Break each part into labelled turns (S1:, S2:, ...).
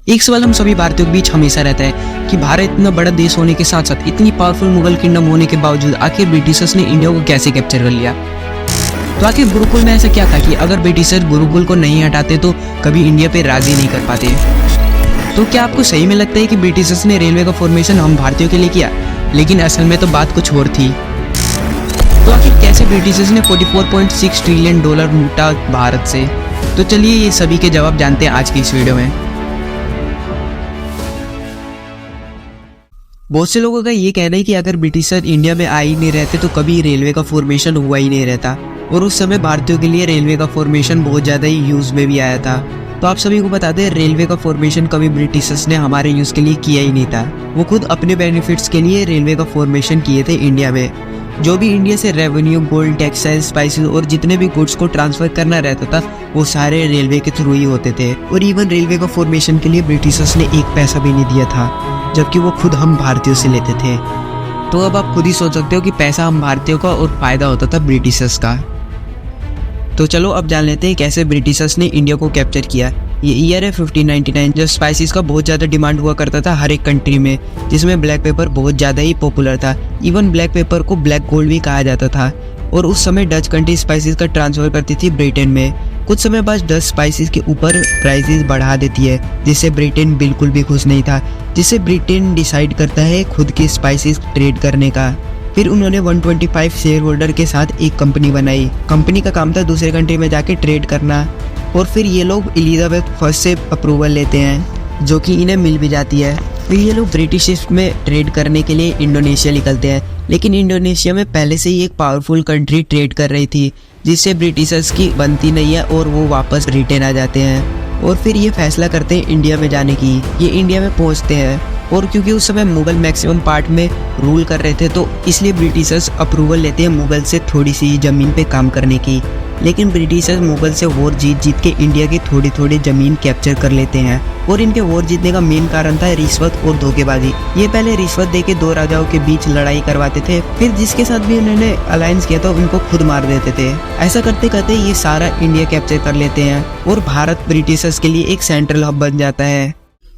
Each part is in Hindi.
S1: एक सवाल हम सभी भारतीयों के बीच हमेशा रहता है कि भारत इतना बड़ा देश होने के साथ साथ इतनी पावरफुल मुगल किंगडम होने के बावजूद आखिर ब्रिटिशर्स ने इंडिया को कैसे कैप्चर कर लिया। तो आखिर गुरुकुल में ऐसा क्या था कि अगर ब्रिटिशर्स गुरुकुल को नहीं हटाते तो कभी इंडिया पे राज ही नहीं कर पाते। तो क्या आपको सही में लगता है कि ब्रिटिशर्स ने रेलवे का फॉर्मेशन हम भारतीयों के लिए किया, लेकिन असल में तो बात कुछ और थी। तो आखिर कैसे ब्रिटिशर्स ने 44.6 ट्रिलियन डॉलर लूटा भारत से। तो चलिए ये सभी के जवाब जानते हैं आज की इस वीडियो में। बहुत से लोगों का ये कहना है कि अगर ब्रिटिशर इंडिया में आ ही नहीं रहते तो कभी रेलवे का फॉर्मेशन हुआ ही नहीं रहता, और उस समय भारतीयों के लिए रेलवे का फॉर्मेशन बहुत ज़्यादा ही यूज़ में भी आया था। तो आप सभी को बता दें, रेलवे का फॉर्मेशन कभी ब्रिटिशर्स ने हमारे यूज़ के लिए किया ही नहीं था। वो खुद अपने बेनिफिट्स के लिए रेलवे का फॉर्मेशन किए थे इंडिया में। जो भी इंडिया से रेवेन्यू, गोल्ड, टेक्सटाइल, स्पाइसेस और जितने भी गुड्स को ट्रांसफर करना रहता था वो सारे रेलवे के थ्रू ही होते थे। और इवन रेलवे का फॉर्मेशन के लिए ब्रिटिशर्स ने एक पैसा भी नहीं दिया था, जबकि वो खुद हम भारतीयों से लेते थे। तो अब आप खुद ही सोच सकते हो कि पैसा हम भारतीयों का और फायदा होता था ब्रिटिशर्स का। तो चलो अब जान लेते हैं कैसे ब्रिटिशर्स ने इंडिया को कैप्चर किया। ये ईयर है 1599, जब स्पाइसेस का बहुत ज़्यादा डिमांड हुआ करता था हर एक कंट्री में, जिसमें ब्लैक पेपर बहुत ज़्यादा ही पॉपुलर था। इवन ब्लैक पेपर को ब्लैक गोल्ड भी कहा जाता था। और उस समय डच कंट्री स्पाइसेस का ट्रांसफ़र करती थी ब्रिटेन में। कुछ समय बाद डच स्पाइसेस के ऊपर प्राइसेस बढ़ा देती है, जिससे ब्रिटेन बिल्कुल भी खुश नहीं था, जिससे ब्रिटेन डिसाइड करता है खुद के स्पाइसेस ट्रेड करने का। फिर उन्होंने 125 शेयर होल्डर के साथ एक कंपनी बनाई। कंपनी का काम था दूसरे कंट्री में जाके ट्रेड करना। और फिर ये लोग एलिजाबेथ फर्स्ट से अप्रूवल लेते हैं, जो कि इन्हें मिल भी जाती है। फिर ये लोग ब्रिटिश शिप में ट्रेड करने के लिए इंडोनेशिया निकलते हैं, लेकिन इंडोनेशिया में पहले से ही एक पावरफुल कंट्री ट्रेड कर रही थी, जिससे ब्रिटिशर्स की बनती नहीं है और वो वापस ब्रिटेन आ जाते हैं। और फिर ये फैसला करते हैं इंडिया में जाने की। ये इंडिया में पहुंचते हैं, और क्योंकि उस समय मुगल मैक्सिमम पार्ट में रूल कर रहे थे तो इसलिए ब्रिटिशर्स अप्रूवल लेते हैं मुगल से थोड़ी सी ज़मीन पे काम करने की। लेकिन ब्रिटिशर्स मुगल से वॉर जीत के इंडिया की थोड़ी थोड़ी ज़मीन कैप्चर कर लेते हैं। और इनके वॉर जीतने का मेन कारण था रिश्वत और धोखेबाजी। ये पहले रिश्वत देके दो राजाओं के बीच लड़ाई करवाते थे, फिर जिसके साथ भी उन्होंने अलायंस किया था उनको खुद मार देते थे। ऐसा करते करते ये सारा इंडिया कैप्चर कर लेते हैं, और भारत ब्रिटिशर्स के लिए एक सेंट्रल हब बन जाता है।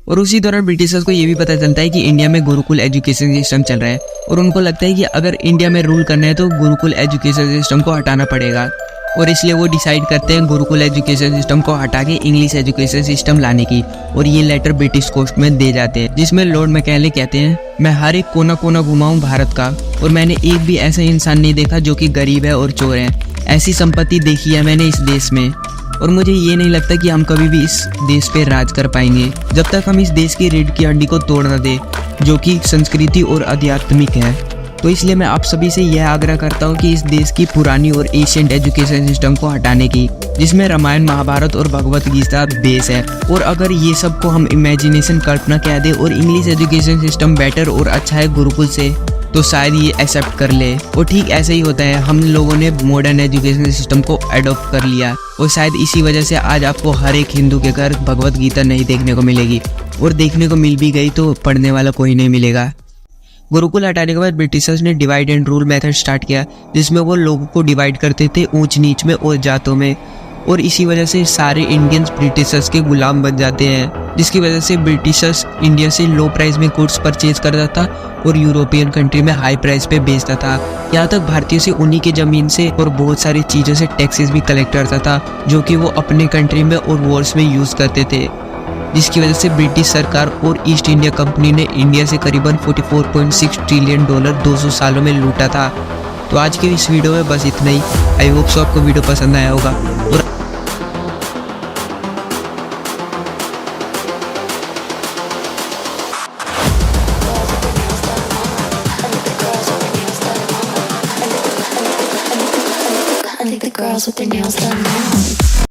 S1: और उसी दौरान ब्रिटिशर्स को ये भी पता चलता है कि इंडिया में गुरुकुल एजुकेशन सिस्टम चल रहा है, और उनको लगता है कि अगर इंडिया में रूल करना है तो गुरुकुल एजुकेशन सिस्टम को हटाना पड़ेगा। और इसलिए वो डिसाइड करते हैं गुरुकुल एजुकेशन सिस्टम को हटा के इंग्लिश एजुकेशन सिस्टम लाने की। और ये लेटर ब्रिटिश कोर्ट में दे जाते हैं, जिसमें लॉर्ड मैकेले कहते हैं, मैं हर एक कोना कोना घुमाऊँ भारत का, और मैंने एक भी ऐसा इंसान नहीं देखा जो कि गरीब है और चोर है। ऐसी संपत्ति देखी है मैंने इस देश में, और मुझे ये नहीं लगता कि हम कभी भी इस देश पे राज कर पाएंगे जब तक हम इस देश की रीढ़ की हड्डी को तोड़ न दें, जो कि संस्कृति और आध्यात्मिक है। तो इसलिए मैं आप सभी से यह आग्रह करता हूँ कि इस देश की पुरानी और एशियंट एजुकेशन सिस्टम को हटाने की, जिसमें रामायण, महाभारत और भगवत गीता बेस है। और अगर ये सब को हम इमेजिनेशन, कल्पना कह दे और इंग्लिश एजुकेशन सिस्टम बेटर और अच्छा है गुरुकुल से, तो शायद ये एक्सेप्ट कर ले। और ठीक ऐसा ही होता है, हम लोगों ने मॉडर्न एजुकेशन सिस्टम को अडॉप्ट कर लिया, और शायद इसी वजह से आज आपको हर एक हिंदू के घर भगवत गीता नहीं देखने को मिलेगी, और देखने को मिल भी गई तो पढ़ने वाला कोई नहीं मिलेगा। गुरुकुल हटाने के बाद ब्रिटिशर्स ने divide and rule method start किया, जिसमें वो लोगों को डिवाइड करते थे ऊंच नीच में और जातों में। और इसी वजह से सारे इंडियंस ब्रिटिशर्स के गुलाम बन जाते हैं, जिसकी वजह से ब्रिटिशर्स इंडिया से लो प्राइस में गुड्स परचेज करता था और यूरोपियन कंट्री में हाई प्राइस पे बेचता था। यहाँ तक भारतीयों से उन्हीं के ज़मीन से और बहुत सारी चीज़ों से टैक्सेस भी कलेक्ट करता था, जो कि वो अपने कंट्री में और वॉर्स में यूज़ करते थे, जिसकी वजह से ब्रिटिश सरकार और ईस्ट इंडिया कंपनी ने इंडिया से करीबन 44.6 ट्रिलियन डॉलर 200 सालों में लूटा था। तो आज के इस वीडियो में बस इतना ही। आई होप सो आपको वीडियो पसंद आया होगा। और
S2: I think the girls with their nails done now.